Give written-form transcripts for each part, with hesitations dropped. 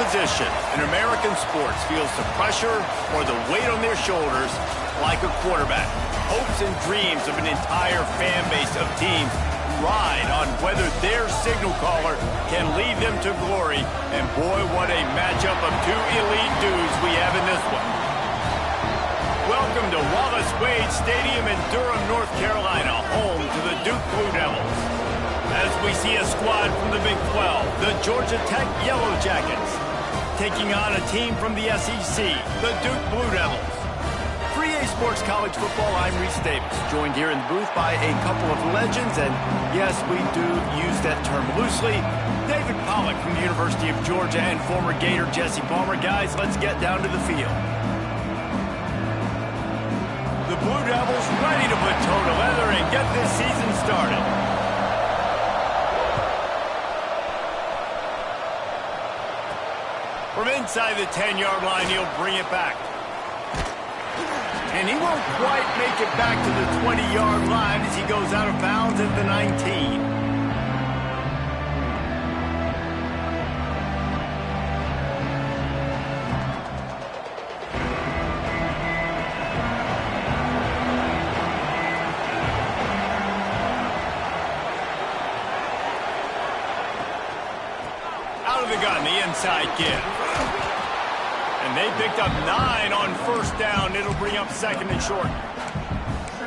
position in American sports feels the pressure or the weight on their shoulders like a quarterback. Hopes and dreams of an entire fan base of teams ride on whether their signal caller can lead them to glory. And boy, what a matchup of two elite dudes we have in this one. Welcome to Wallace Wade Stadium in Durham, North Carolina, home to the Duke Blue Devils. As we see a squad from the Big 12, the Georgia Tech Yellow Jackets, taking on a team from the SEC, the Duke Blue Devils. For EA Sports College Football, I'm Reese Davis, joined here in the booth by a couple of legends, and yes, we do use that term loosely. David Pollack from the University of Georgia and former Gator Jesse Palmer. Guys, let's get down to the field. The Blue Devils ready to put toe to leather and get this season started. From inside the 10-yard line, he'll bring it back. And he won't quite make it back to the 20-yard line as he goes out of bounds at the 19. Out of the gun, the inside give. And they picked up 9 on first down. It'll bring up second and short.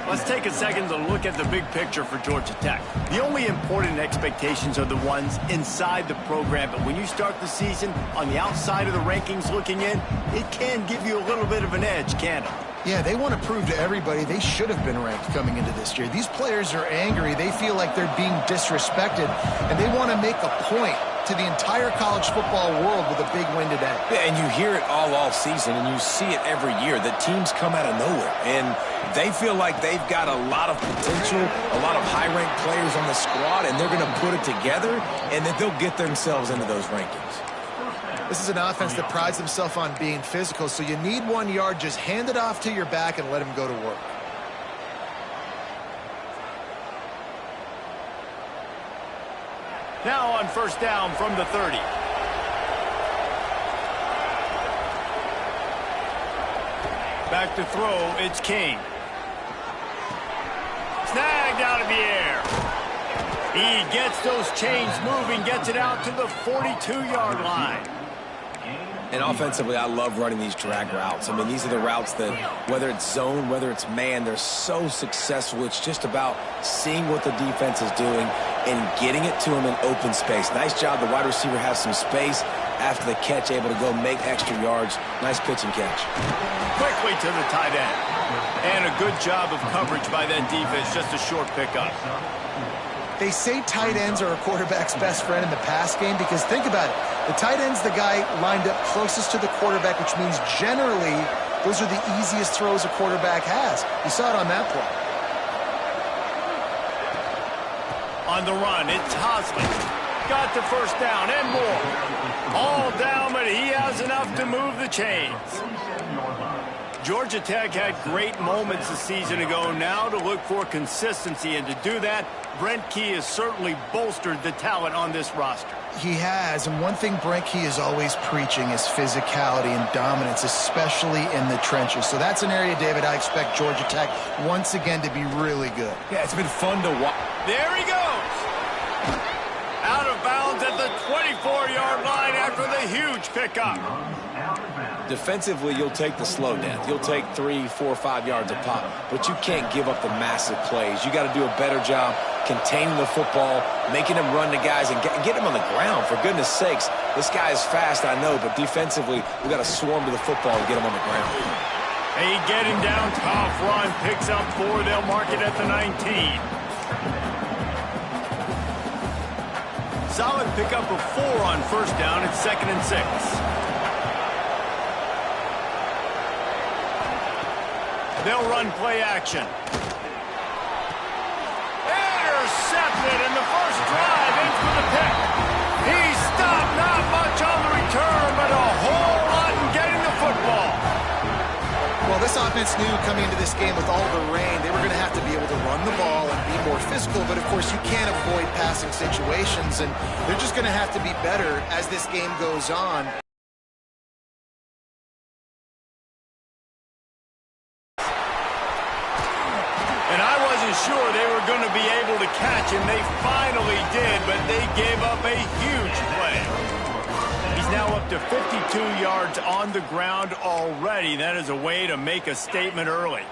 Let's take a second to look at the big picture for Georgia Tech. The only important expectations are the ones inside the program. But when you start the season on the outside of the rankings looking in, it can give you a little bit of an edge, can't it? Yeah, they want to prove to everybody they should have been ranked coming into this year. These players are angry. They feel like they're being disrespected, and they want to make a point to the entire college football world with a big win today. Yeah, and you hear it all season, and you see it every year. The teams come out of nowhere, and they feel like they've got a lot of potential, a lot of high-ranked players on the squad, and they're going to put it together, and that they'll get themselves into those rankings. This is an offense that prides themselves on being physical, so you need 1 yard, just hand it off to your back and let them go to work. Now on first down from the 30. Back to throw, it's King. Snagged out of the air. He gets those chains moving, gets it out to the 42-yard line. And offensively, I love running these drag routes. I mean, these are the routes that, whether it's zone, whether it's man, they're so successful. It's just about seeing what the defense is doing and getting it to him in open space. Nice job. The wide receiver has some space after the catch, able to go make extra yards. Nice pitch and catch. Quickly to the tight end. And a good job of coverage by that defense. Just a short pickup. They say tight ends are a quarterback's best friend in the pass game because think about it. The tight end's the guy lined up closest to the quarterback, which means generally those are the easiest throws a quarterback has. You saw it on that play. On the run, it's Hosley. Got the first down and more. All down, but he has enough to move the chains. Georgia Tech had great moments a season ago. Now to look for consistency, and to do that, Brent Key has certainly bolstered the talent on this roster. He has, and one thing Brent Key is always preaching is physicality and dominance, especially in the trenches. So that's an area, David, I expect Georgia Tech once again to be really good. Yeah, it's been fun to watch. There he goes. Out of bounds at the 24-yard line after the huge pickup. Defensively, you'll take the slow downs. You'll take 3, 4, 5 yards a pop, but you can't give up the massive plays. You got to do a better job containing the football, making them run to guys, and get them on the ground. For goodness sakes, this guy is fast, I know, but defensively, we got to swarm to the football and get him on the ground. They get him down, tough run, picks up 4. They'll mark it at the 19. Solid pickup of 4 on first down. It's 2nd and 6. They'll run play action. Intercepted in the first drive, in for the pick. He stopped, not much on the return, but a whole lot in getting the football. Well, this offense knew coming into this game with all the rain, they were going to have to be able to run the ball and be more physical, but of course you can't avoid passing situations, and they're just going to have to be better as this game goes on. wasn't sure they were going to be able to catch him. They finally did, but they gave up a huge play. He's now up to 52 yards on the ground already. That is a way to make a statement early.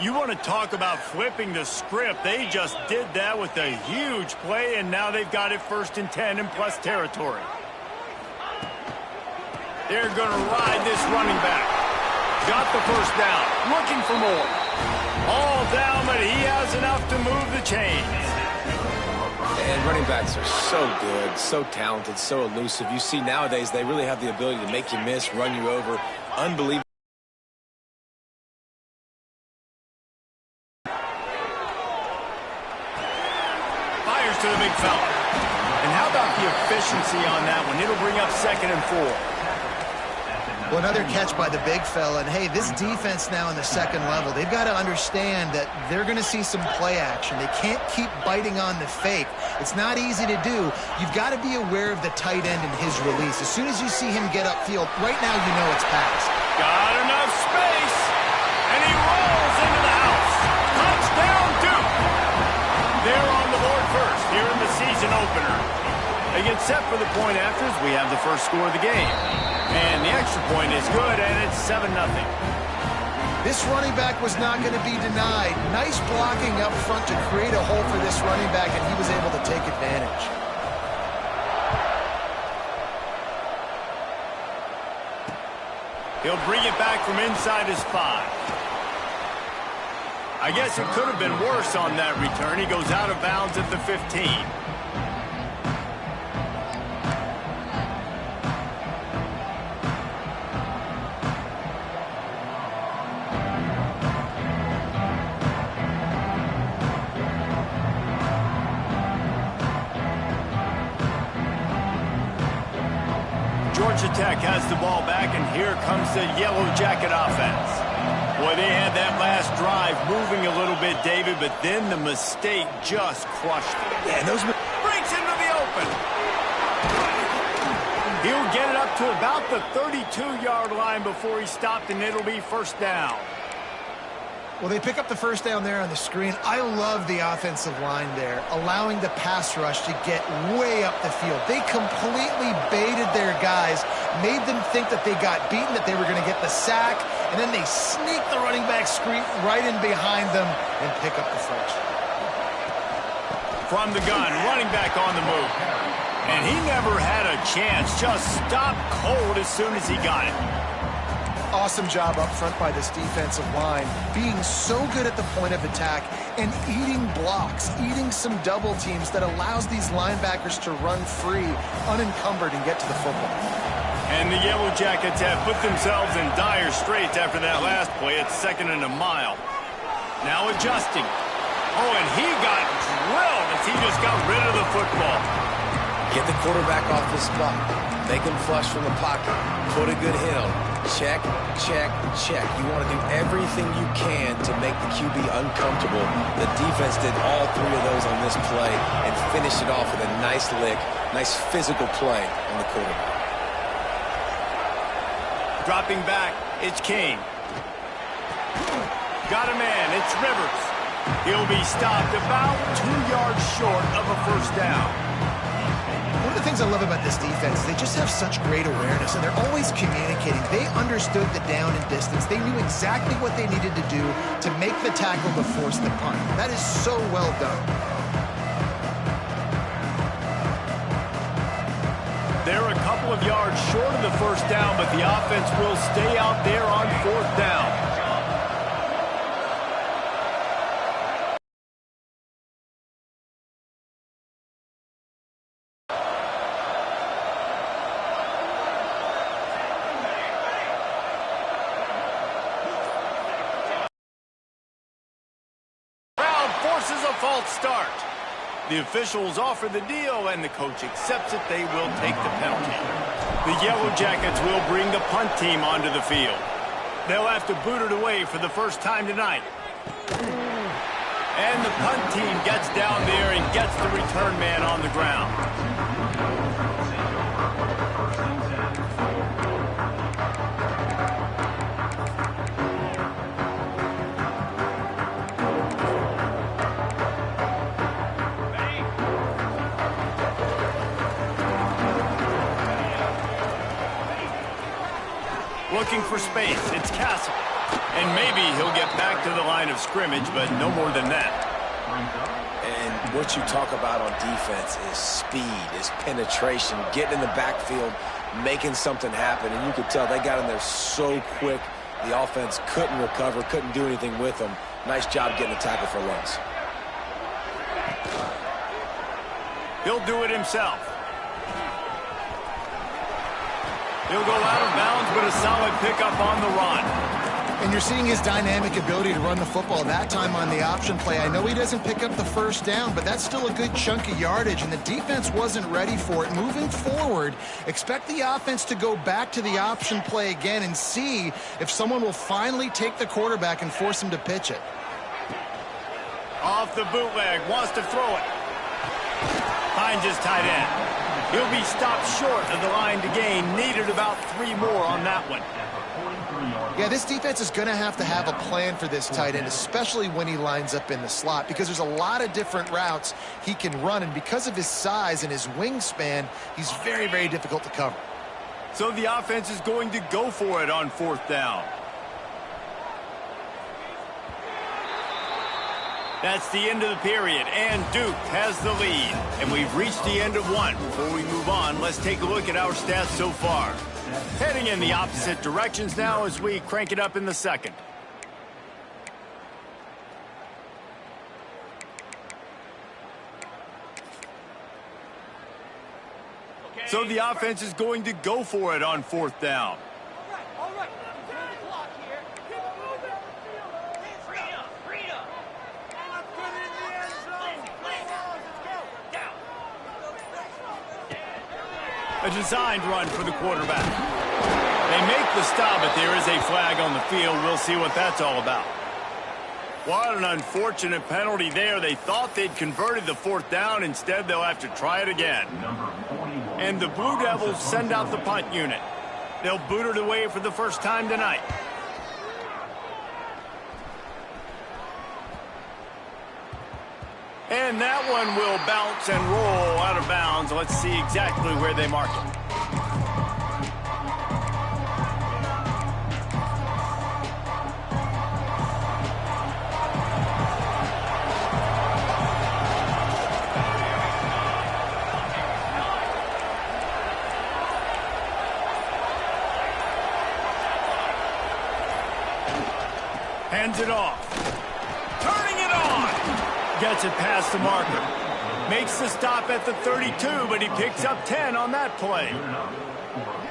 You want to talk about flipping the script. They just did that with a huge play, and now they've got it 1st and 10 in plus territory. They're going to ride this running back. Got the first down. Looking for more. All down, but he has enough to move the chains. And running backs are so good, so talented, so elusive. You see nowadays they really have the ability to make you miss, run you over. Unbelievable. Fires to the big fella. And how about the efficiency on that one? It'll bring up 2nd and 4. Well, another catch by the big fella. And, hey, this defense now in the 2nd level, they've got to understand that they're going to see some play action. They can't keep biting on the fake. It's not easy to do. You've got to be aware of the tight end and his release. As soon as you see him get upfield, right now you know it's pass. Got enough space, and he rolls into the house. Touchdown, Duke. They're on the board first here in the season opener. They get set for the point afters. We have the first score of the game. And the extra point is good, and it's 7-0. This running back was not going to be denied. Nice blocking up front to create a hole for this running back, and he was able to take advantage. He'll bring it back from inside his 5. I guess it could have been worse on that return. He goes out of bounds at the 15. Georgia Tech has the ball back, and here comes the Yellow Jacket offense. Boy, they had that last drive moving a little bit, David, but then the mistake just crushed it. Yeah, and those breaks into the open. He'll get it up to about the 32-yard line before he stopped, and it'll be 1st down. Well, they pick up the first down there on the screen. I love the offensive line there, allowing the pass rush to get way up the field. They completely baited their guys, made them think that they got beaten, that they were going to get the sack, and then they sneak the running back screen right in behind them and pick up the first. From the gun, running back on the move. And he never had a chance, just stopped cold as soon as he got it. Awesome job up front by this defensive line, being so good at the point of attack and eating blocks, eating some double teams that allows these linebackers to run free, unencumbered, and get to the football. And the Yellow Jackets have put themselves in dire straits after that last play. It's 2nd and a mile. Now adjusting. Oh, and he got drilled as he just got rid of the football. Get the quarterback off the spot. Make him flush from the pocket. Put a good hit on him. Check, check, check. You want to do everything you can to make the QB uncomfortable. The defense did all 3 of those on this play and finished it off with a nice lick, nice physical play on the quarterback. Dropping back, it's King. Got a man, it's Rivers. He'll be stopped about 2 yards short of a 1st down. One of the things I love about this defense is they just have such great awareness, and they're always communicating. They understood the down and distance. They knew exactly what they needed to do to make the tackle to force the punt. That is so well done. They're a couple of yards short of the 1st down, but the offense will stay out there on 4th down. Forces a false start. The officials offer the deal, and the coach accepts it. They will take the penalty. The Yellow Jackets will bring the punt team onto the field. They'll have to boot it away for the first time tonight. And the punt team gets down there and gets the return man on the ground. Looking for space. It's Castle. And maybe he'll get back to the line of scrimmage, but no more than that. And what you talk about on defense is speed, is penetration, getting in the backfield, making something happen. And you could tell they got in there so quick. The offense couldn't recover, couldn't do anything with them. Nice job getting a tackle for loss. He'll do it himself. He'll go out of bounds, but a solid pickup on the run. And you're seeing his dynamic ability to run the football, that time on the option play. I know he doesn't pick up the first down, but that's still a good chunk of yardage, and the defense wasn't ready for it. Moving forward, expect the offense to go back to the option play again and see if someone will finally take the quarterback and force him to pitch it. Off the bootleg, wants to throw it. Finds his tight end. He'll be stopped short of the line to gain. Needed about 3 more on that one. Yeah, this defense is going to have a plan for this tight end, especially when he lines up in the slot, because there's a lot of different routes he can run, and because of his size and his wingspan, he's very, very difficult to cover. So the offense is going to go for it on 4th down. That's the end of the period, and Duke has the lead. And we've reached the end of one. Before we move on, let's take a look at our stats so far. Heading in the opposite directions now as we crank it up in the second. So the offense is going to go for it on 4th down. All right. Control the clock here. Keep moving. Freedom. And let's put it in the end zone. Let's go. A designed run for the quarterback. They make the stop, but there is a flag on the field. We'll see what that's all about. What an unfortunate penalty there. They thought they'd converted the 4th down. Instead, they'll have to try it again. And the Blue Devils send out the punt unit. They'll boot it away for the first time tonight. And that one will bounce and roll out of bounds. Let's see exactly where they mark it. Hands it off. Turning it on. Gets it past the marker. Makes the stop at the 32, but he picks up 10 on that play.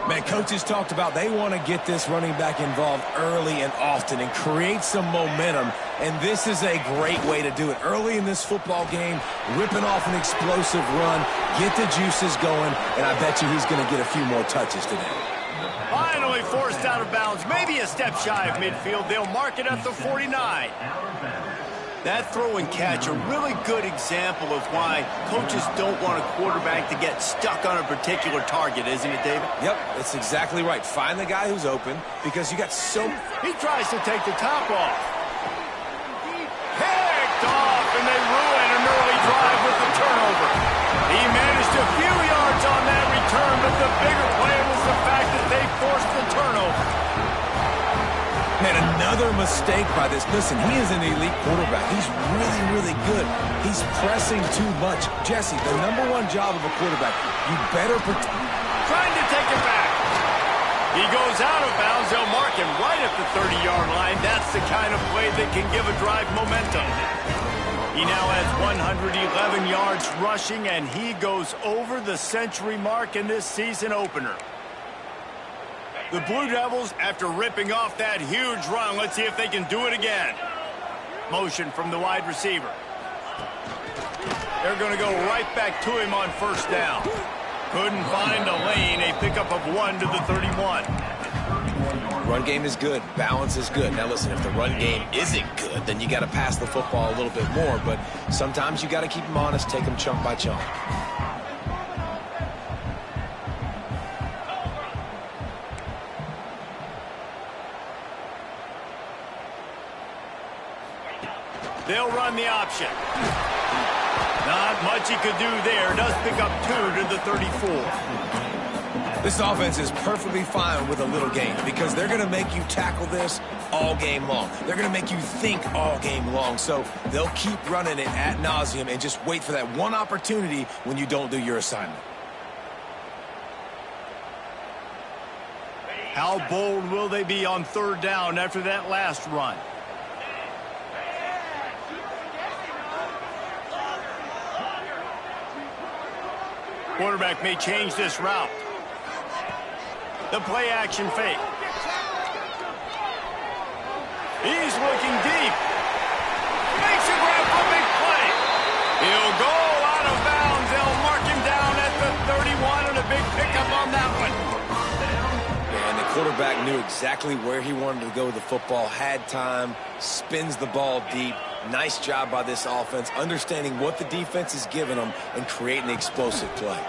Man, coaches talked about they want to get this running back involved early and often and create some momentum, and this is a great way to do it. Early in this football game, ripping off an explosive run, get the juices going, and I bet you he's going to get a few more touches today. Finally forced out of bounds, maybe a step shy of midfield. They'll mark it at the 49. That throw and catch, a really good example of why coaches don't want a quarterback to get stuck on a particular target, isn't it, David? Yep, that's exactly right. Find the guy who's open because you got so... He tries to take the top off. Picked off, and they ruin an early drive with the turnover. He managed a few yards on that return, but the bigger play was the fact that they forced the turnover. Man, another mistake by this. Listen, he is an elite quarterback. He's really, really good. He's pressing too much. Jesse, the #1 job of a quarterback, you better protect. Trying to take it back. He goes out of bounds. They'll mark him right at the 30-yard line. That's the kind of play that can give a drive momentum. He now has 111 yards rushing, and he goes over the century mark in this season opener. The Blue Devils, after ripping off that huge run, let's see if they can do it again. Motion from the wide receiver. They're going to go right back to him on 1st down. Couldn't find a lane. A pickup of 1 to the 31. Run game is good. Balance is good. Now, listen, if the run game isn't good, then you got to pass the football a little bit more. But sometimes you got to keep them honest, take them chunk by chunk. They'll run the option. Not much he could do there. Does pick up 2 to the 34. This offense is perfectly fine with a little game because they're going to make you tackle this all game long. They're going to make you think all game long. So they'll keep running it ad nauseum and just wait for that one opportunity when you don't do your assignment. How bold will they be on third down after that last run? Quarterback may change this route. The play action fake. He's looking deep. Makes a grab for a big play. He'll go out of bounds. They'll mark him down at the 31 and a big pickup on that one. And the quarterback knew exactly where he wanted to go with the football, had time, spins the ball deep. Nice job by this offense, understanding what the defense is giving them and creating the explosive play.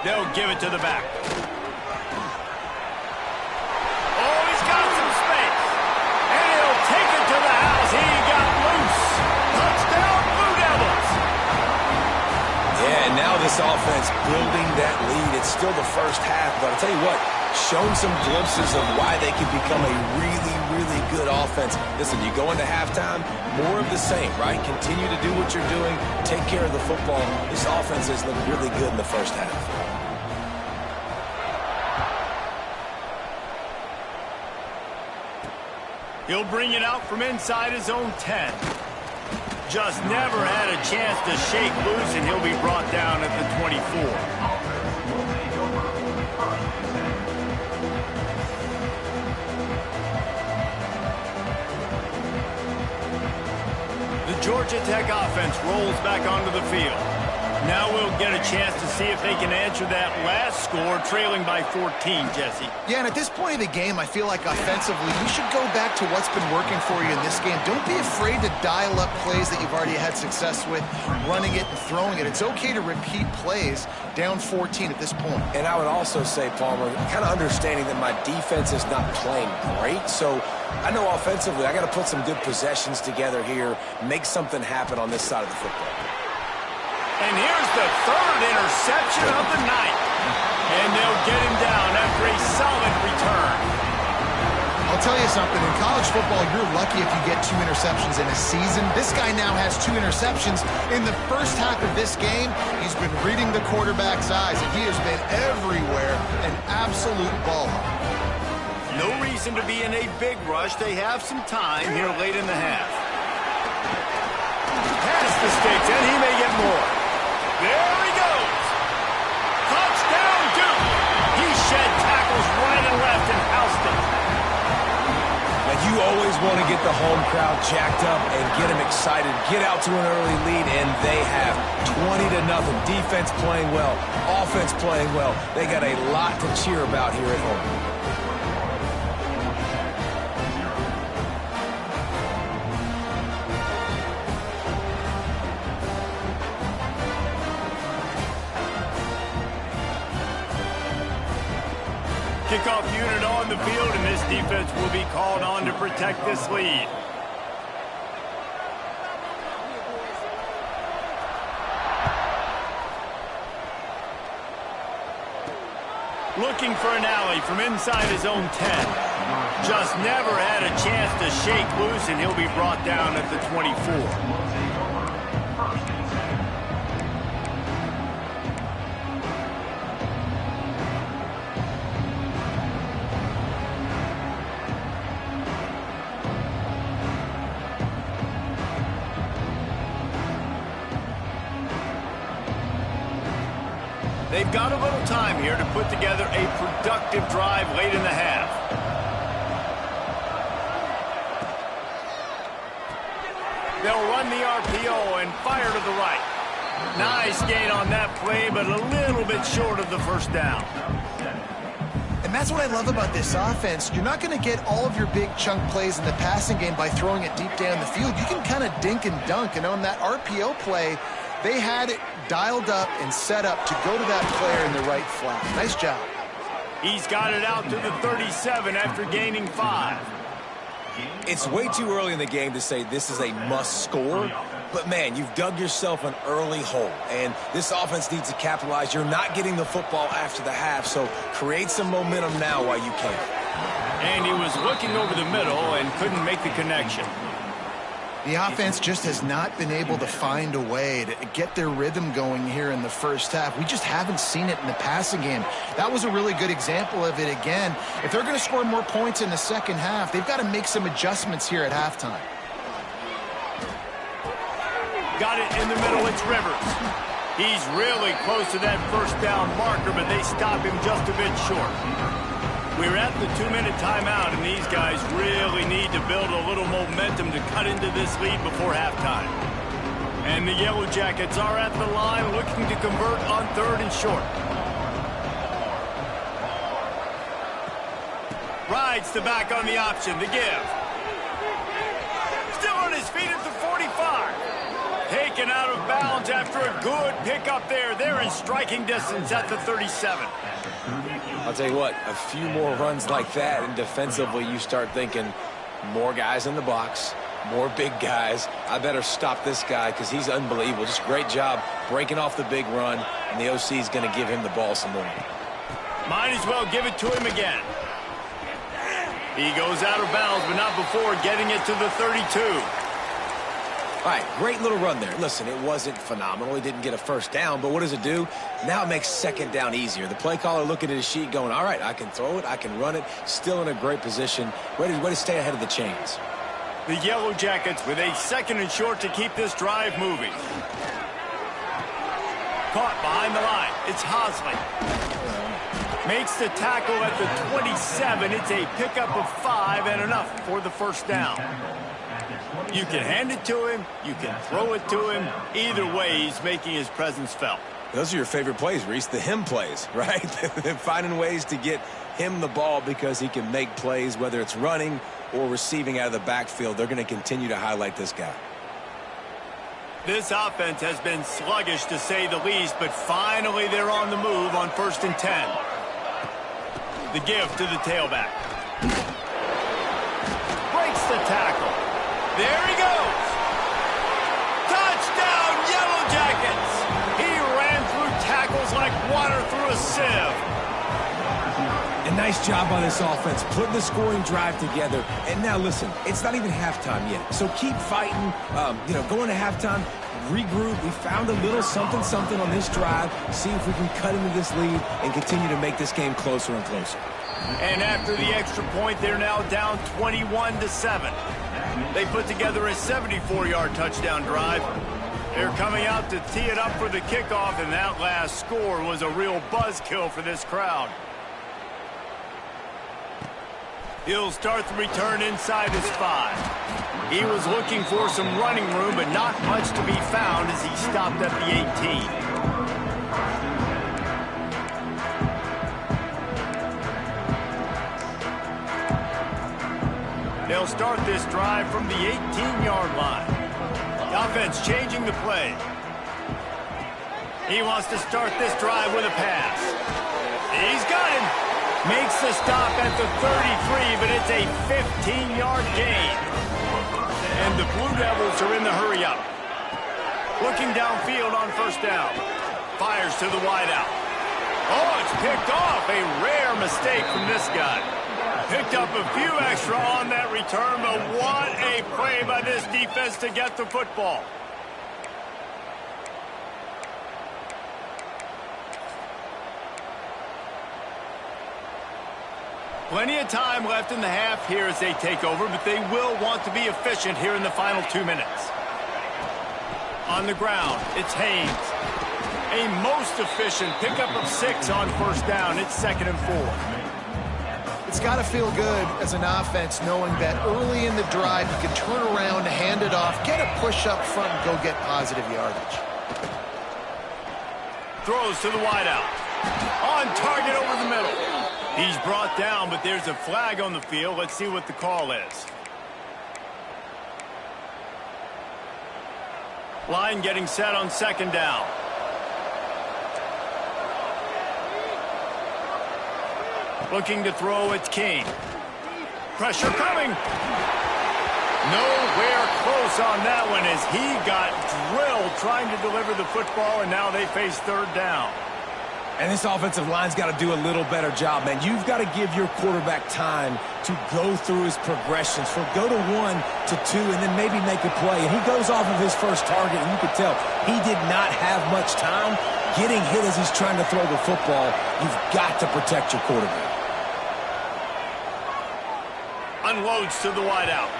They'll give it to the back. Oh, he's got some space. And he'll take it to the house. He got loose. Touchdown, Blue Devils. Yeah, and now this offense building that lead. It's still the first half, but I'll tell you what, shown some glimpses of why they can become a really, really good offense. Listen, you go into halftime, more of the same, right? Continue to do what you're doing, take care of the football. This offense has looked really good in the first half. He'll bring it out from inside his own 10. Just never had a chance to shake loose, and he'll be brought down at the 24. The Georgia Tech offense rolls back onto the field. Now we'll get a chance to see if they can answer that last score, trailing by 14, Jesse. Yeah, and at this point of the game, I feel like offensively, you should go back to what's been working for you in this game. Don't be afraid to dial up plays that you've already had success with, running it and throwing it. It's okay to repeat plays down 14 at this point. And I would also say, Palmer, kind of understanding that my defense is not playing great, so I know offensively I got to put some good possessions together here, make something happen on this side of the football. And here's the third interception of the night. And they'll get him down after a solid return. I'll tell you something. In college football, you're lucky if you get 2 interceptions in a season. This guy now has 2 interceptions. In the first half of this game, he's been reading the quarterback's eyes, and he has been everywhere, an absolute ball hawk. No reason to be in a big rush. They have some time here late in the half. Pass the sticks, and he may get more. There he goes. Touchdown, Duke. He shed tackles right and left and housed it. Now, you always want to get the home crowd jacked up and get them excited, get out to an early lead, and they have 20-0. Defense playing well, offense playing well. They got a lot to cheer about here at home. Kickoff unit on the field, and this defense will be called on to protect this lead. Looking for an alley from inside his own 10. Just never had a chance to shake loose, and he'll be brought down at the 24. They've got a little time here to put together a productive drive late in the half. They'll run the RPO and fire to the right. Nice gain on that play, but a little bit short of the first down. And that's what I love about this offense. You're not going to get all of your big chunk plays in the passing game by throwing it deep down the field. You can kind of dink and dunk, and on that RPO play, they had it dialed up and set up to go to that player in the right flat. Nice job. He's got it out to the 37 after gaining 5. It's way too early in the game to say this is a must score, But, man, you've dug yourself an early hole, and this offense needs to capitalize. You're not getting the football after the half, so create some momentum now while you can. And he was looking over the middle and couldn't make the connection. The offense just has not been able to find a way to get their rhythm going here in the first half. We just haven't seen it in the passing game. That was a really good example of it again. If they're going to score more points in the second half, they've got to make some adjustments here at halftime. Got it in the middle, it's Rivers. He's really close to that first down marker, but they stop him just a bit short. We're at the 2-minute timeout, and these guys really need to build a little momentum to cut into this lead before halftime. And the Yellow Jackets are at the line looking to convert on 3rd and short. Rides the back on the option, the give. Still on his feet at the 45. Taken out of bounds after a good pickup there. They're in striking distance at the 37. I'll tell you what, a few more runs like that, and defensively you start thinking more guys in the box, more big guys. I better stop this guy because he's unbelievable. Just great job breaking off the big run, and the OC is going to give him the ball some more. Might as well give it to him again. He goes out of bounds, but not before getting it to the 32. All right, great little run there. Listen, it wasn't phenomenal. He didn't get a first down, but what does it do? Now it makes second down easier. The play caller looking at his sheet going, all right, I can throw it, I can run it, still in a great position, ready to stay ahead of the chains. The Yellow Jackets with a 2nd and short to keep this drive moving. Caught behind the line. It's Hosley. Makes the tackle at the 27. It's a pickup of 5 and enough for the first down. You can hand it to him, you can throw it to him. Either way, he's making his presence felt. Those are your favorite plays, Reese, the him plays, right? Finding ways to get him the ball because he can make plays, whether it's running or receiving out of the backfield. They're going to continue to highlight this guy. This offense has been sluggish, to say the least, but finally they're on the move on 1st and 10. The give to the tailback. Breaks the tackle. There he goes. Touchdown, Yellow Jackets. He ran through tackles like water through a sieve. A nice job by this offense, putting the scoring drive together. And now, listen, it's not even halftime yet. So keep fighting, going to halftime, regroup. We found a little something on this drive. See if we can cut into this lead and continue to make this game closer and closer. And after the extra point, they're now down 21-7. They put together a 74-yard touchdown drive. They're coming out to tee it up for the kickoff, and that last score was a real buzzkill for this crowd. He'll start the return inside his 5. He was looking for some running room, but not much to be found as he stopped at the 18. They'll start this drive from the 18-yard line. The offense changing the play. He wants to start this drive with a pass. He's got him. Makes the stop at the 33, but it's a 15-yard gain. And the Blue Devils are in the hurry-up. Looking downfield on 1st down. Fires to the wideout. Oh, it's picked off. A rare mistake from this guy. Picked up a few extra on that return, but what a play by this defense to get the football. Plenty of time left in the half here as they take over, but they will want to be efficient here in the final 2 minutes. On the ground, it's Haynes. A most efficient pickup of 6 on 1st down. It's 2nd and 4. It's got to feel good as an offense knowing that early in the drive you can turn around, hand it off, get a push up front, and go get positive yardage. Throws to the wideout. On target over the middle. He's brought down, but there's a flag on the field. Let's see what the call is. Line getting set on 2nd down. Looking to throw, it's King. Pressure coming. Nowhere close on that one as he got drilled trying to deliver the football, and now they face third down. And this offensive line's got to do a little better job, man. You've got to give your quarterback time to go through his progressions. For go to 1 to 2 and then maybe make a play. And he goes off of his first target, and you could tell he did not have much time getting hit as he's trying to throw the football. You've got to protect your quarterback. Unloads to the wideout.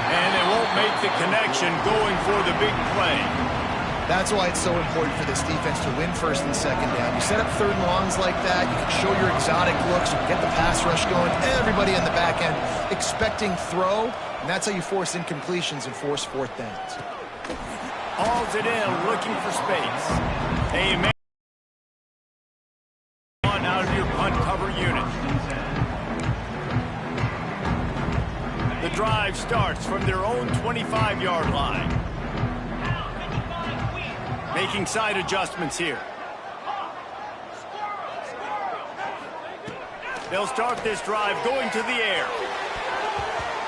And they won't make the connection going for the big play. That's why it's so important for this defense to win first and second down. You set up third and longs like that, you can show your exotic looks, you can get the pass rush going, everybody in the back end expecting throw, and that's how you force incompletions and force fourth downs. Hauls it in, looking for space. A man out of your punt cover unit. The drive starts from their own 25-yard line. Making side adjustments here. They'll start this drive going to the air.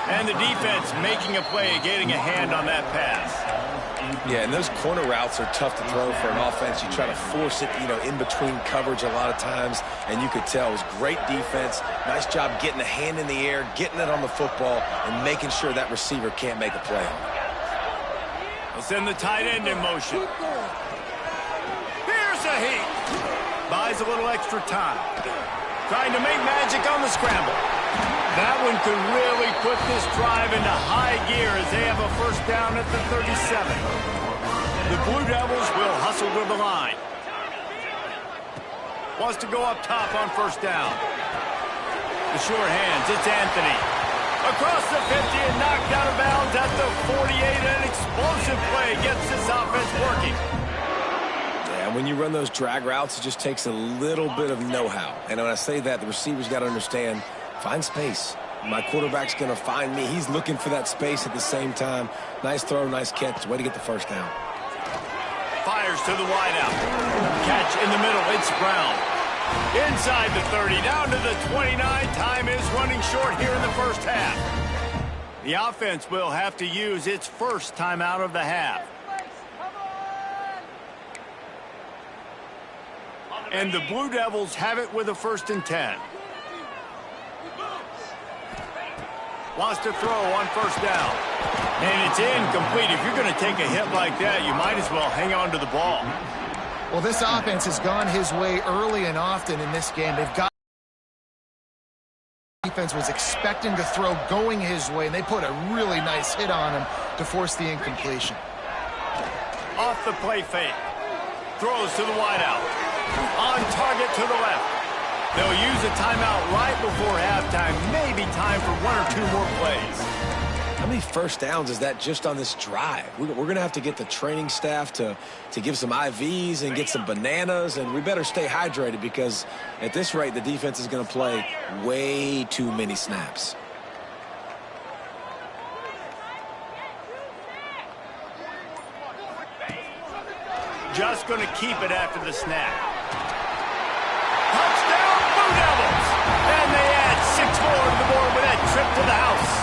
And the defense making a play, getting a hand on that pass. Yeah, and those corner routes are tough to throw for an offense. You try to force it, in between coverage a lot of times, and you could tell it was great defense. Nice job getting a hand in the air, getting it on the football, and making sure that receiver can't make a play on it. They'll send the tight end in motion. Here's a heat. Buys a little extra time. Trying to make magic on the scramble. That one could really put this drive into high gear as they have a first down at the 37. The Blue Devils will hustle to the line. Wants to go up top on first down. The sure hands, it's Anthony. Across the 50 and knocked out of bounds at the 48. An explosive play gets this offense working. Yeah, when you run those drag routes, it just takes a little bit of know-how. And when I say that, the receivers got to understand, find space. My quarterback's going to find me. He's looking for that space at the same time. Nice throw, nice catch. Way to get the first down. Fires to the wideout. Catch in the middle. It's Brown. Inside the 30, down to the 29. Time is running short here in the first half. The offense will have to use its first timeout of the half. And the Blue Devils have it with a 1st and 10. Wants to throw on first down. And it's incomplete. If you're going to take a hit like that, you might as well hang on to the ball. Well, this offense has gone his way early and often in this game. They've got defense was expecting to throw going his way, and they put a really nice hit on him to force the incompletion. Off the play fake. Throws to the wideout. On target to the left. They'll use a timeout right before halftime. Maybe time for 1 or 2 more plays. How many first downs is that just on this drive? We're going to have to get the training staff to give some IVs and get some bananas, and we better stay hydrated because at this rate, the defense is going to play way too many snaps. Just going to keep it after the snap. Touchdown, Blue Devils! And they add 6 more to the board with that trip to the house.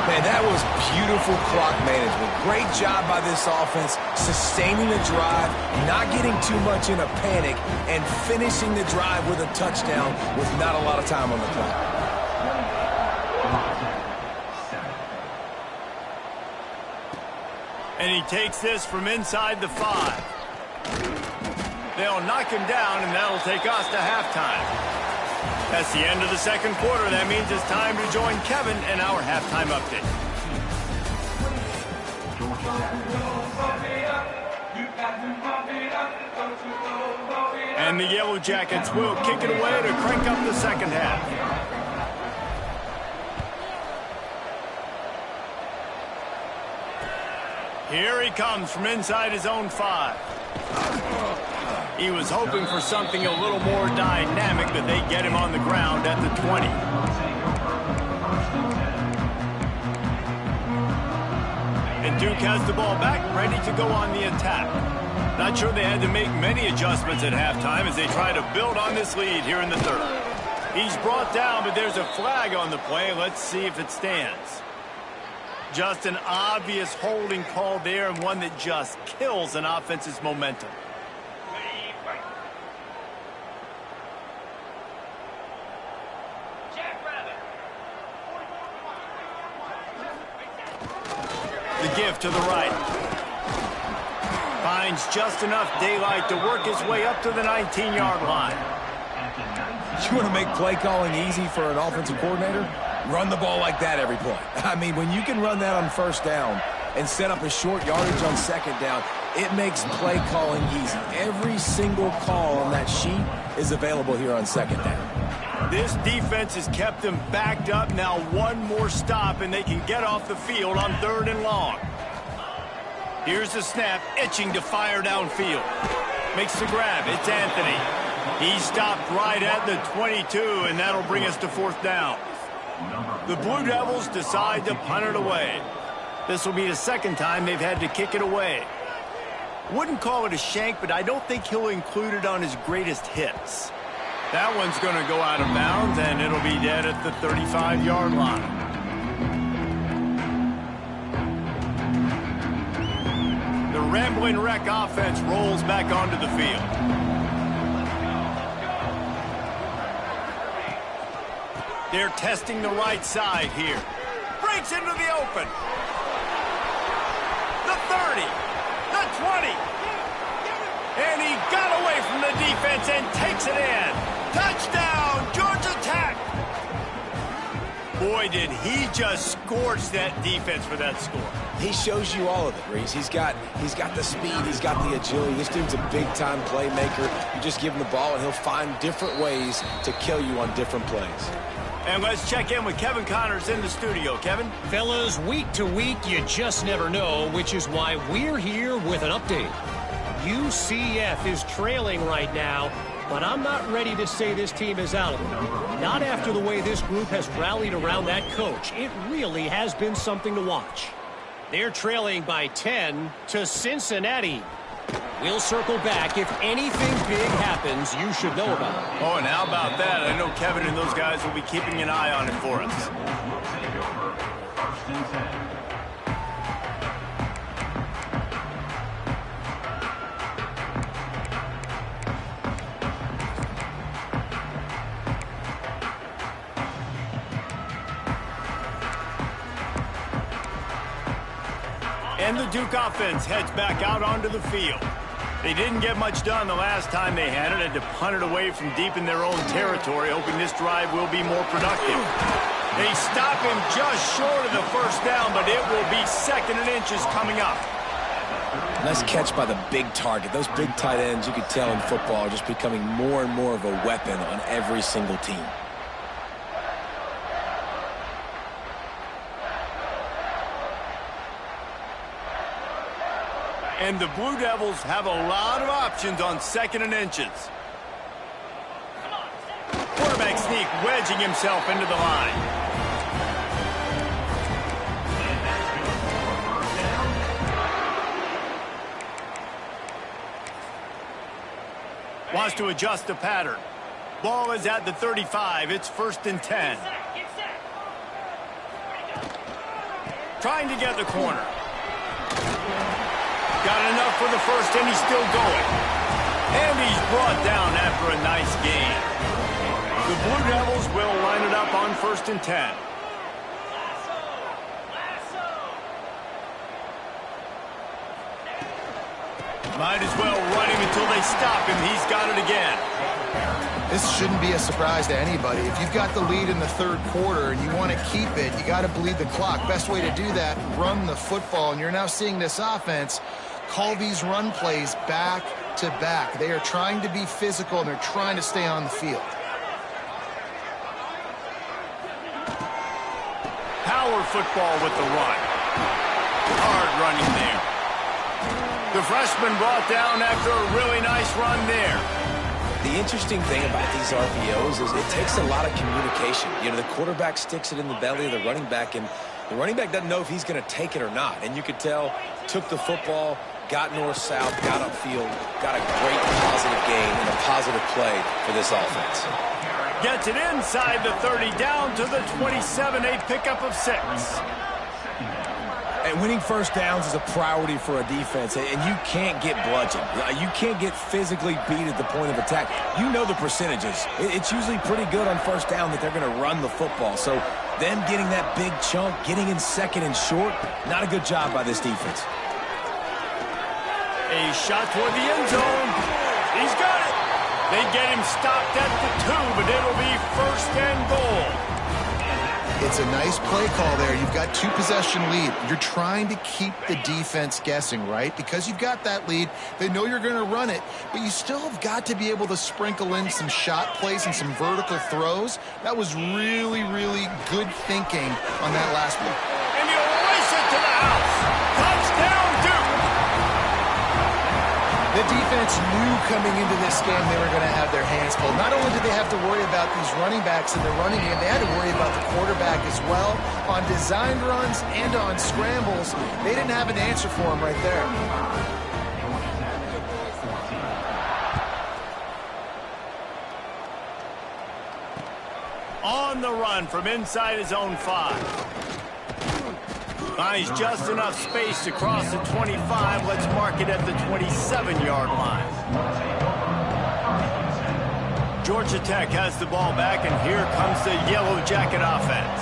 Man, that was beautiful clock management. Great job by this offense, sustaining the drive, not getting too much in a panic, and finishing the drive with a touchdown with not a lot of time on the clock. And he takes this from inside the 5. They'll knock him down, and that'll take us to halftime. That's the end of the second quarter. That means it's time to join Kevin in our halftime update. And the Yellow Jackets will kick it away to crank up the second half. Here he comes from inside his own 5. He was hoping for something a little more dynamic, but they get him on the ground at the 20. And Duke has the ball back, ready to go on the attack. Not sure they had to make many adjustments at halftime as they try to build on this lead here in the third. He's brought down, but there's a flag on the play. Let's see if it stands. Just an obvious holding call there, and one that just kills an offense's momentum. The give to the right. Finds just enough daylight to work his way up to the 19-yard line. You want to make play calling easy for an offensive coordinator? Run the ball like that every play. I mean, when you can run that on first down and set up a short yardage on second down, it makes play calling easy. Every single call on that sheet is available here on second down. This defense has kept them backed up. Now one more stop, and they can get off the field on 3rd and long. Here's the snap, itching to fire downfield. Makes the grab. It's Anthony. He stopped right at the 22, and that'll bring us to 4th down. The Blue Devils decide to punt it away. This will be the second time they've had to kick it away. Wouldn't call it a shank, but I don't think he'll include it on his greatest hits. That one's going to go out of bounds, and it'll be dead at the 35-yard line. The Rambling Wreck offense rolls back onto the field. They're testing the right side here. Breaks into the open. The 30. The 20. And he got away from the defense and takes it in. Touchdown, Georgia Tech. Boy, did he just scorch that defense for that score. He shows you all of it, Reese. He's got the speed. He's got the agility. This dude's a big-time playmaker. You just give him the ball, and he'll find different ways to kill you on different plays. And let's check in with Kevin Connors in the studio. Kevin? Fellas, week to week, you just never know, which is why we're here with an update. UCF is trailing right now, but I'm not ready to say this team is out of it. Not after the way this group has rallied around that coach. It really has been something to watch. They're trailing by 10 to Cincinnati. We'll circle back. If anything big happens, you should know about it. Oh, and how about that? I know Kevin and those guys will be keeping an eye on it for us. And the Duke offense heads back out onto the field. They didn't get much done the last time they had it. Had to punt it away from deep in their own territory, hoping this drive will be more productive. They stop him just short of the first down, but it will be 2nd and inches coming up. Nice catch by the big target. Those big tight ends, you could tell in football, are just becoming more and more of a weapon on every single team. And the Blue Devils have a lot of options on 2nd and inches. Quarterback sneak, wedging himself into the line. Wants to adjust the pattern. Ball is at the 35. It's 1st and 10. Trying to get the corner. Got enough for the first, and he's still going. And he's brought down after a nice gain. The Blue Devils will line it up on 1st and 10. Might as well run him until they stop him. He's got it again. This shouldn't be a surprise to anybody. If you've got the lead in the 3rd quarter and you want to keep it, you got to bleed the clock. Best way to do that, run the football. And you're now seeing this offense call these run plays back to back. They are trying to be physical, and they're trying to stay on the field. Power football with the run. Hard running there. The freshman brought down after a really nice run there. The interesting thing about these RPOs is it takes a lot of communication. You know, the quarterback sticks it in the belly of the running back, and the running back doesn't know if he's going to take it or not. And you could tell, took the football, got north-south, got upfield, got a great positive gain and a positive play for this offense. Gets it inside the 30, down to the 27, a pickup of 6. And winning first downs is a priority for a defense, and you can't get bludgeoned. You can't get physically beat at the point of attack. You know the percentages. It's usually pretty good on first down that they're going to run the football. So them getting that big chunk, getting in second and short, not a good job by this defense. A shot toward the end zone. He's got it. They get him stopped at the 2, but it'll be first and goal. It's a nice play call there. You've got 2-possession lead. You're trying to keep the defense guessing, right? Because you've got that lead, they know you're going to run it, but you still have got to be able to sprinkle in some shot plays and some vertical throws. That was really, really good thinking on that last one. And he'll race it to the house. Touchdown, Duke. The defense knew coming into this game they were going to have their hands full. Not only did they have to worry about these running backs in the running game, they had to worry about the quarterback as well. On designed runs and on scrambles, they didn't have an answer for him right there. On the run from inside his own 5. Finds just enough space to cross the 25. Let's mark it at the 27-yard line. Georgia Tech has the ball back, and here comes the Yellow Jacket offense.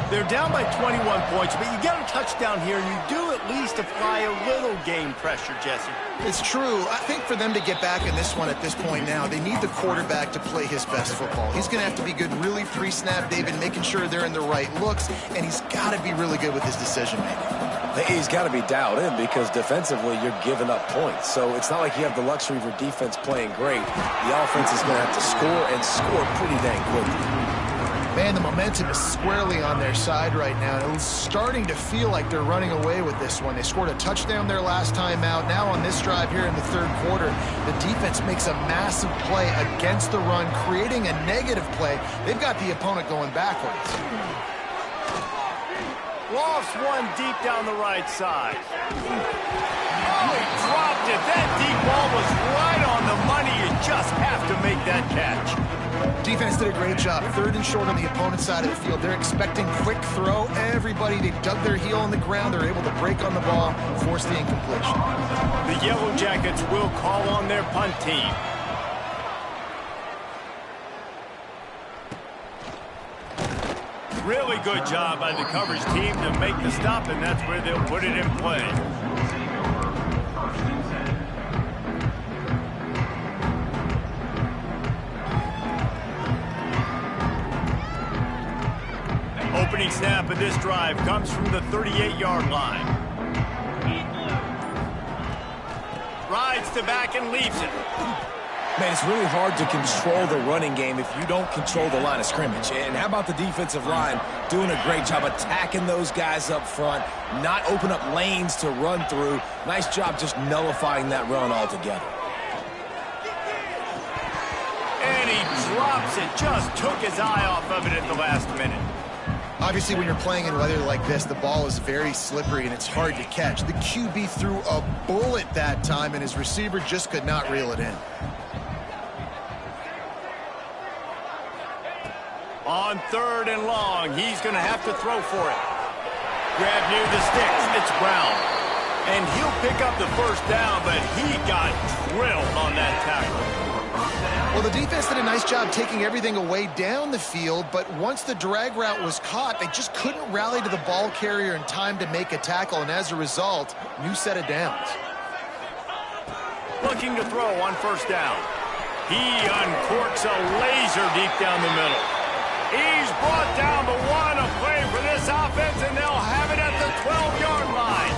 They're down by 21 points, but you get a touchdown here, and you do at least apply a little game pressure, Jesse. It's true. I think for them to get back in this one at this point now, they need the quarterback to play his best football. He's going to have to be good really pre-snap, David, making sure they're in the right looks, and he's got to be really good with his decision-making. He's got to be dialed in because defensively you're giving up points. So it's not like you have the luxury for defense playing great. The offense is going to have to score and score pretty dang quickly. Man, the momentum is squarely on their side right now. It's starting to feel like they're running away with this one. They scored a touchdown their last time out. Now on this drive here in the third quarter, the defense makes a massive play against the run, creating a negative play. They've got the opponent going backwards. Lofts one deep down the right side. Oh, he dropped it. That deep ball was right on the money. You just have to make that catch. Defense did a great job. Third and short on the opponent's side of the field. They're expecting quick throw. Everybody, they dug their heel on the ground. They're able to break on the ball, force the incompletion. The Yellow Jackets will call on their punt team. Really good job by the coverage team to make the stop, and that's where they'll put it in play. Opening snap of this drive comes from the 38-yard line. Rides to back and leaves it. Man, it's really hard to control the running game if you don't control the line of scrimmage. And how about the defensive line doing a great job attacking those guys up front, not open up lanes to run through. Nice job just nullifying that run altogether. And he drops it, just took his eye off of it at the last minute. Obviously, when you're playing in weather like this, the ball is very slippery and it's hard to catch. The QB threw a bullet that time, and his receiver just could not reel it in. On third and long, he's going to have to throw for it. Grab near the sticks. It's Brown. And he'll pick up the first down, but he got drilled on that tackle. Well, the defense did a nice job taking everything away down the field, but once the drag route was caught, they just couldn't rally to the ball carrier in time to make a tackle, and as a result, new set of downs. Looking to throw on first down. He uncorks a laser deep down the middle. He's brought down the one, a play for this offense, and they'll have it at the 12-yard line.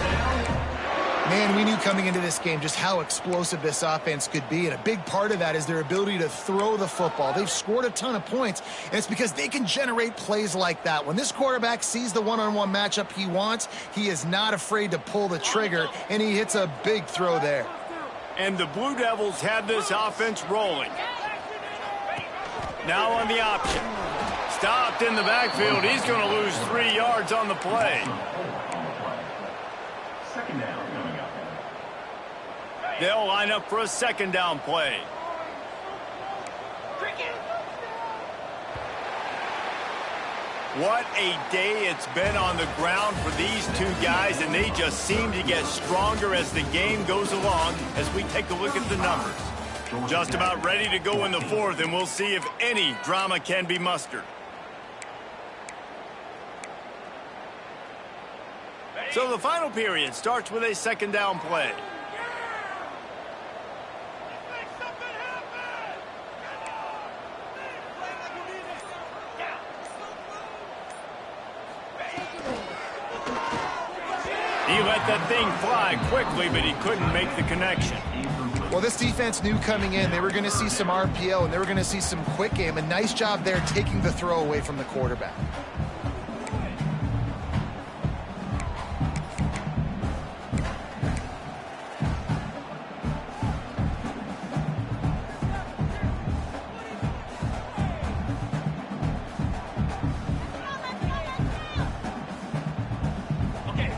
Man, we knew coming into this game just how explosive this offense could be, and a big part of that is their ability to throw the football. They've scored a ton of points, and it's because they can generate plays like that. When this quarterback sees the one-on-one matchup he wants, he is not afraid to pull the trigger, and he hits a big throw there. And the Blue Devils have this offense rolling. Now on the option. Stopped in the backfield. He's going to lose 3 yards on the play. Second down coming up. They'll line up for a second down play. What a day it's been on the ground for these two guys, and they just seem to get stronger as the game goes along as we take a look at the numbers. Just about ready to go in the fourth, and we'll see if any drama can be mustered. So the final period starts with a second down play. He let that thing fly quickly, but he couldn't make the connection. Well, this defense knew coming in they were going to see some RPO and they were going to see some quick game. A nice job there taking the throw away from the quarterback.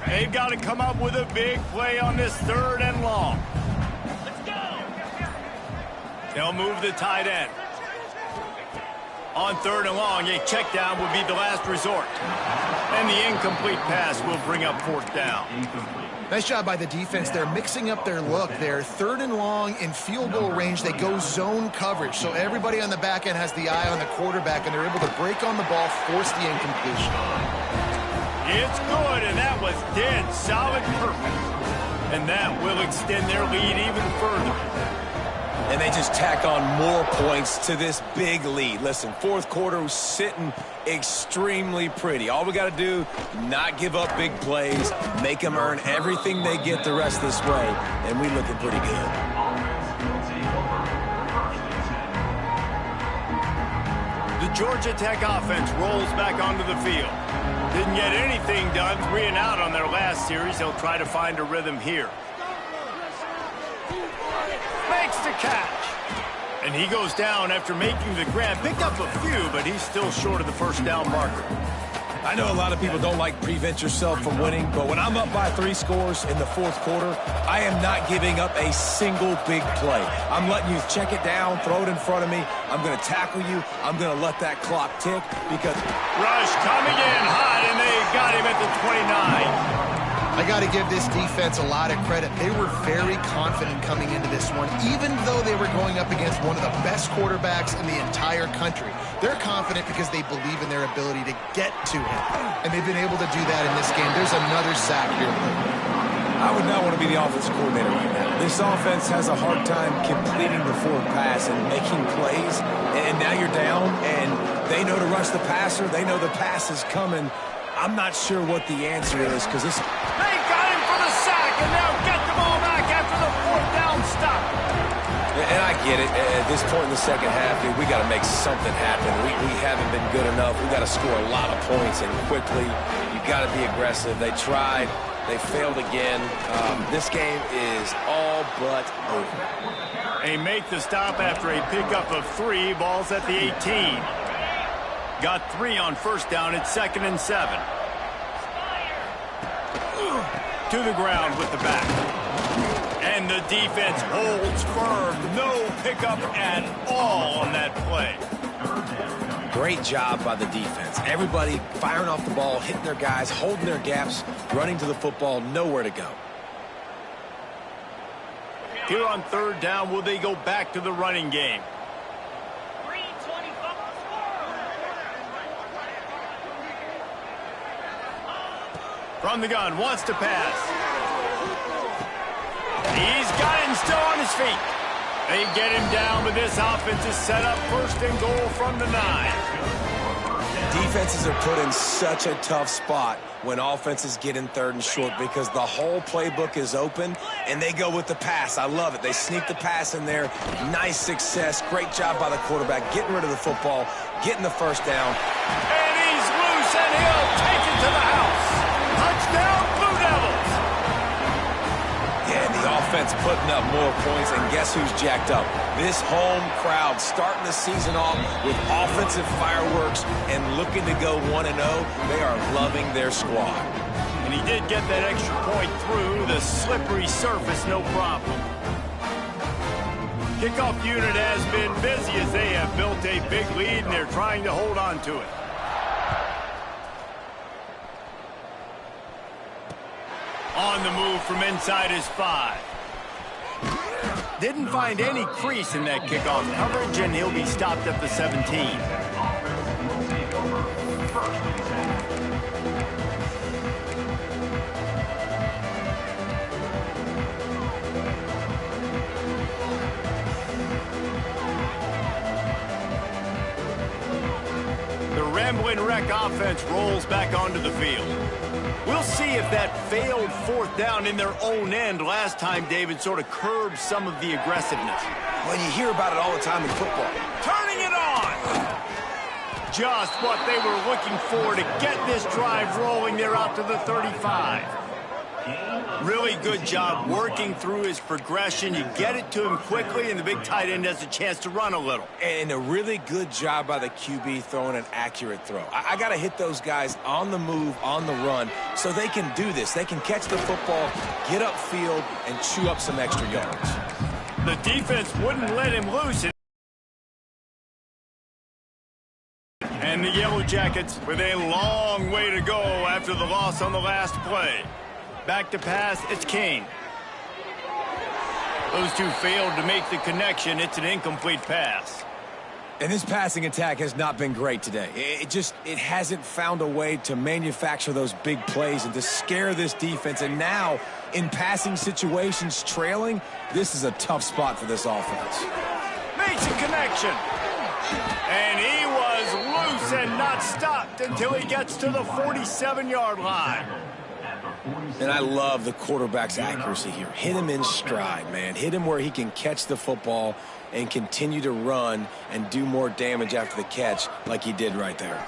They've got to come up with a big play on this 3rd and long. Let's go. They'll move the tight end. On 3rd and long, a check down would be the last resort. And the incomplete pass will bring up 4th down. Nice job by the defense. They're mixing up their look. They're 3rd and long in field goal range. They go zone coverage. So everybody on the back end has the eye on the quarterback, and they're able to break on the ball, force the incompletion. It's good, and that was dead solid perfect. And that will extend their lead even further. And they just tack on more points to this big lead. Listen, 4th quarter was sitting extremely pretty. All we got to do, not give up big plays, make them earn everything they get the rest of this way, and we looking pretty good. The Georgia Tech offense rolls back onto the field. Didn't get anything done, 3 and out on their last series. They'll try to find a rhythm here. Makes the catch. And he goes down after making the grab. Picked up a few, but he's still short of the 1st down marker. I know a lot of people don't like prevent yourself from winning, but when I'm up by 3 scores in the 4th quarter, I am not giving up a single big play. I'm letting you check it down, throw it in front of me. I'm going to tackle you. I'm going to let that clock tick because... Rush coming in hot, and they got him at the 29. I got to give this defense a lot of credit. They were very confident coming into this one, even though they were going up against one of the best quarterbacks in the entire country. They're confident because they believe in their ability to get to him, and they've been able to do that in this game. There's another sack here. I would not want to be the offensive coordinator right now. This offense has a hard time completing the forward pass and making plays, and now you're down, and they know to rush the passer. They know the pass is coming. I'm not sure what the answer is because this... They got him for the sack, and they'll get the ball back after the 4th down stop. And I get it. At this point in the second half, dude, we got to make something happen. We haven't been good enough. We got to score a lot of points, and quickly. You got to be aggressive. They tried. They failed again. This game is all but over. They make the stop after a pickup of 3. Ball's at the 18. Got 3 on 1st down. It's 2nd and 7. To the ground with the back. And the defense holds firm. No pickup at all on that play. Great job by the defense. Everybody firing off the ball, hitting their guys, holding their gaps, running to the football, nowhere to go. Here on 3rd down, will they go back to the running game? From the gun, wants to pass. He's got him still on his feet. They get him down, but this offense is set up 1st and goal from the 9. Defenses are put in such a tough spot when offenses get in 3rd and short because the whole playbook is open, and they go with the pass. I love it. They sneak the pass in there. Nice success. Great job by the quarterback getting rid of the football, getting the 1st down. And he's loose, and he'll take it to the house. Touchdown, Blue Devils. Yeah, and the offense putting up more points, and guess who's jacked up? This home crowd starting the season off with offensive fireworks and looking to go 1-0. They are loving their squad. And he did get that extra point through the slippery surface, no problem. Kickoff unit has been busy as they have built a big lead, and they're trying to hold on to it. On the move from inside his 5. Didn't find any crease in that kickoff coverage, and he'll be stopped at the 17. The Rambling Wreck offense rolls back onto the field. We'll see if that failed 4th down in their own end last time, David, sort of curbed some of the aggressiveness. Well, you hear about it all the time in football. Turning it on! Just what they were looking for to get this drive rolling there out to the 35. Really good job working through his progression. You get it to him quickly, and the big tight end has a chance to run a little. And a really good job by the QB throwing an accurate throw. I got to hit those guys on the move, on the run, so they can do this. They can catch the football, get upfield, and chew up some extra yards. The defense wouldn't let him loose. And the Yellow Jackets with a long way to go after the loss on the last play. Back to pass, it's Kane. Those two failed to make the connection. It's an incomplete pass. And this passing attack has not been great today. It hasn't found a way to manufacture those big plays and to scare this defense. And now, in passing situations, trailing, this is a tough spot for this offense. Makes a connection. And he was loose and not stopped until he gets to the 47-yard line. And I love the quarterback's accuracy here. Hit him in stride, man. Hit him where he can catch the football and continue to run and do more damage after the catch like he did right there.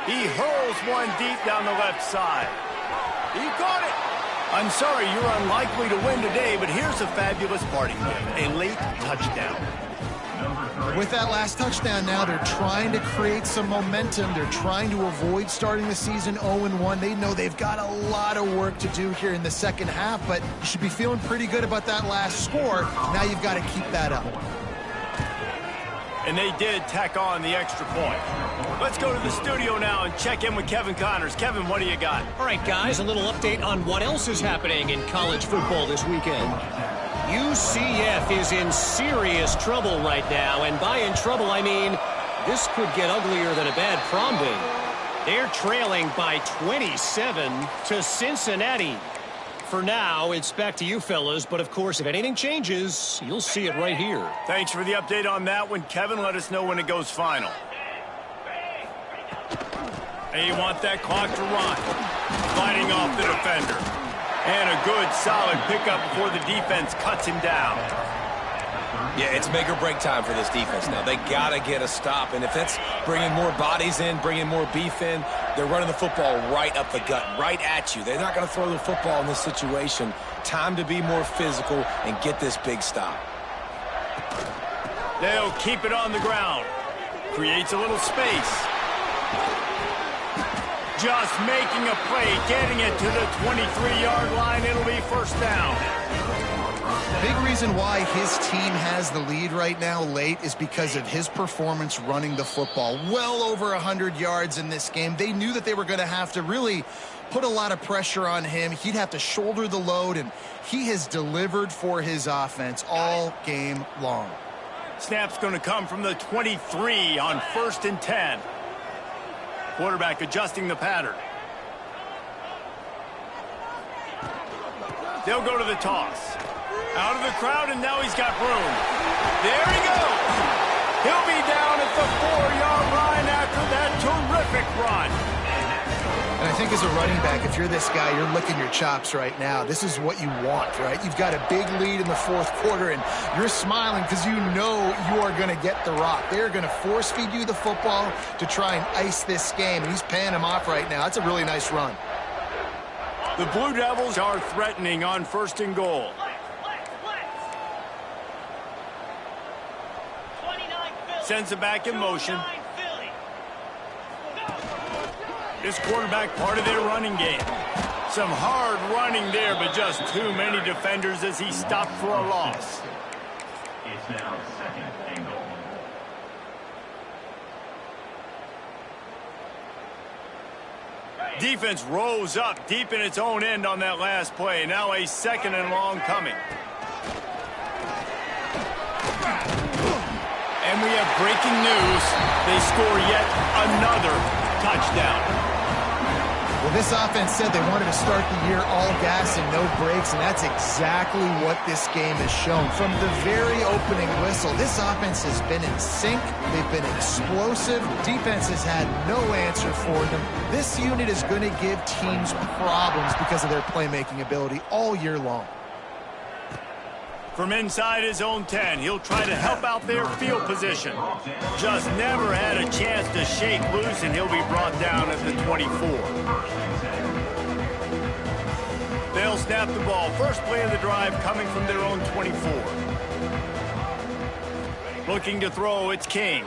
He hurls one deep down the left side. He caught it. I'm sorry, you're unlikely to win today, but here's a fabulous parting gift, a late touchdown. With that last touchdown now, they're trying to create some momentum. They're trying to avoid starting the season 0-1. They know they've got a lot of work to do here in the second half, but you should be feeling pretty good about that last score. Now you've got to keep that up. And they did tack on the extra point. Let's go to the studio now and check in with Kevin Connors. Kevin, what do you got? All right, guys, a little update on what else is happening in college football this weekend. UCF is in serious trouble right now, and by in trouble, I mean this could get uglier than a bad prom date. They're trailing by 27 to Cincinnati. For now, it's back to you fellas, but of course, if anything changes, you'll see it right here. Thanks for the update on that one, Kevin. Let us know when it goes final. They want that clock to run. Fighting off the defender. And a good, solid pickup before the defense cuts him down. Yeah, it's make or break time for this defense now. They got to get a stop, and if that's bringing more bodies in, bringing more beef in, they're running the football right up the gut, right at you. They're not going to throw the football in this situation. Time to be more physical and get this big stop. They'll keep it on the ground. Creates a little space. Just making a play, getting it to the 23-yard line. It'll be first down. Big reason why his team has the lead right now late is because of his performance running the football. Well over 100 yards in this game. They knew that they were going to have to really put a lot of pressure on him. He'd have to shoulder the load, and he has delivered for his offense all game long. Snap's going to come from the 23 on 1st and 10. Quarterback adjusting the pattern. They'll go to the toss. Out of the crowd, and now he's got room. There he goes. He'll be down at the 4-yard line after that terrific run. And I think as a running back, if you're this guy, you're licking your chops right now. This is what you want, right? You've got a big lead in the fourth quarter, and you're smiling because you know you are going to get the rock. They're going to force feed you the football to try and ice this game, and he's paying him off right now. That's a really nice run. The Blue Devils are threatening on 1st and goal. Sends it back in motion. This quarterback part of their running game. Some hard running there, but just too many defenders as he stopped for a loss. It's now 2nd and goal. Defense rose up deep in its own end on that last play. Now a 2nd and long coming. And we have breaking news. They score yet another touchdown. Well, this offense said they wanted to start the year all gas and no brakes, and that's exactly what this game has shown. From the very opening whistle, this offense has been in sync. They've been explosive. Defense has had no answer for them. This unit is going to give teams problems because of their playmaking ability all year long. From inside his own 10, he'll try to help out their field position. Just never had a chance to shake loose, and he'll be brought down at the 24. They'll snap the ball. First play of the drive coming from their own 24. Looking to throw, it's King.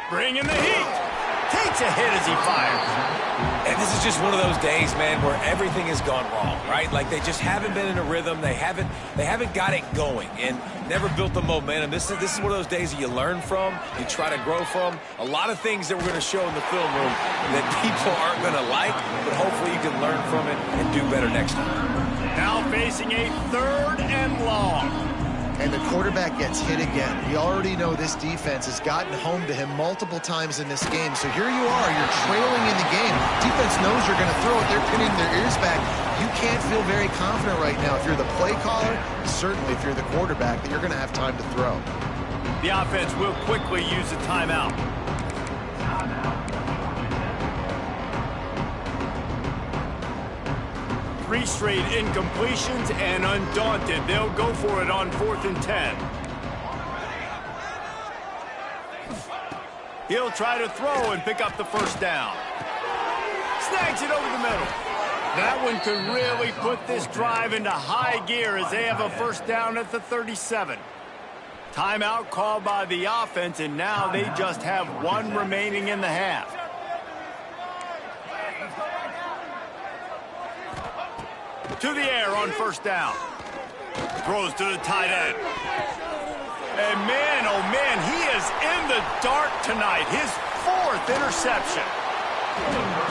Bringing the heat. Takes a hit as he fires. And this is just one of those days, man, where everything has gone wrong, right? Like they just haven't been in a rhythm. They haven't got it going and never built the momentum. This is one of those days that you learn from, you try to grow from. A lot of things that we're going to show in the film room that people aren't going to like, but hopefully you can learn from it and do better next time. Now facing a 3rd and long. And the quarterback gets hit again. We already know this defense has gotten home to him multiple times in this game. So here you are, you're trailing in the game. Defense knows you're going to throw it. They're pinning their ears back. You can't feel very confident right now if you're the play caller, certainly if you're the quarterback, that you're going to have time to throw. The offense will quickly use a timeout. 3 straight incompletions, and undaunted, they'll go for it on 4th and 10. He'll try to throw and pick up the first down. Snags it over the middle. That one could really put this drive into high gear as they have a first down at the 37. Timeout called by the offense, and now they just have 1 remaining in the half. To the air on first down. Throws to the tight end. And man, oh man, he is in the dark tonight. His 4th interception.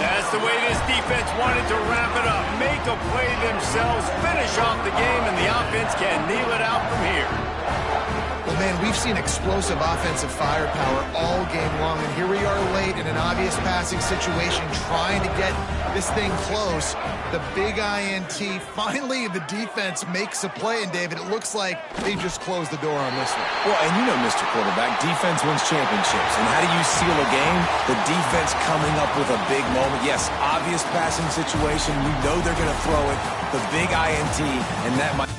That's the way this defense wanted to wrap it up. Make a play themselves, finish off the game, and the offense can kneel it out from here. Well, man, we've seen explosive offensive firepower all game long, and here we are late in an obvious passing situation trying to get this thing close. The big INT, finally the defense makes a play, and David, it looks like they just closed the door on this one. Well, and you know, Mr. Quarterback, defense wins championships. And how do you seal a game? The defense coming up with a big moment. Yes, obvious passing situation. You know they're going to throw it. The big INT, and that might...